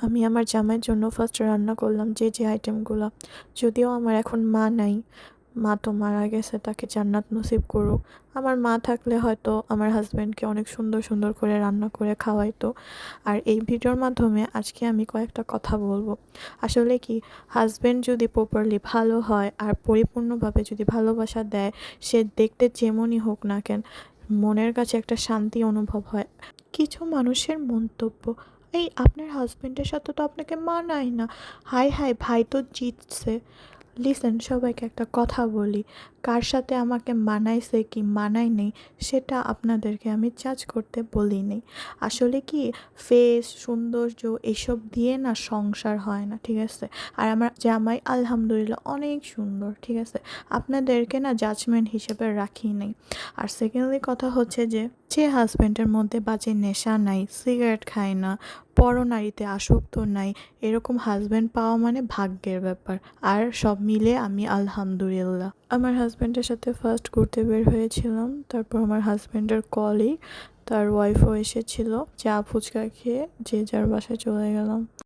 আমি আমার জামাইয়ের জন্য ফার্স্টে রান্না করলাম যে আইটেমগুলো। যদিও আমার এখন মা নাই, মা তো মারা গেছে, তাকে জান্নাত নসিব করুক। আমার মা থাকলে হয়তো আমার হাজব্যান্ডকে অনেক সুন্দর সুন্দর করে রান্না করে খাওয়াইতো। আর এই ভিডিওর মাধ্যমে আজকে আমি কয়েকটা কথা বলবো। আসলে কি, হাজব্যান্ড যদি প্রপারলি ভালো হয় আর পরিপূর্ণভাবে যদি ভালোবাসা দেয়, সে দেখতে যেমনই হোক না কেন, মনের কাছে একটা শান্তি অনুভব হয়। কিছু মানুষের মন্তব্য, এই আপনার হাজবেন্ডের সাথে তো আপনাকে মানায় না, হাই হাই ভাই তো জিতছে। লিসেন, সবাইকে একটা কথা বলি, কার সাথে আমাকে মানাইছে কি মানায় নেই সেটা আপনাদেরকে আমি জাজ করতে বলি নেই। আসলে কি, ফেস সৌন্দর্য এসব দিয়ে না সংসার হয় না, ঠিক আছে? আর আমার জামাই আলহামদুলিল্লাহ অনেক সুন্দর, ঠিক আছে? আপনাদেরকে না জাজমেন্ট হিসেবে রাখি নেই। আর সেকেন্ডলি কথা হচ্ছে যে হাজব্যান্ডের মধ্যে বাজে নেশা নাই, সিগারেট খায় না, পরনারীতে আসক্ত নাই, এরকম হাজব্যান্ড পাওয়া মানে ভাগ্যের ব্যাপার। আর সব মিলে আমি আলহামদুলিল্লাহ। আমার হাজব্যান্ডের সাথে ফার্স্ট ঘুরতে বের হয়েছিলাম, তারপর আমার হাজব্যান্ডের কলিগ তার ওয়াইফও এসেছিল, চা ফুচকা খেয়ে যে যার বাসায় চলে গেলাম।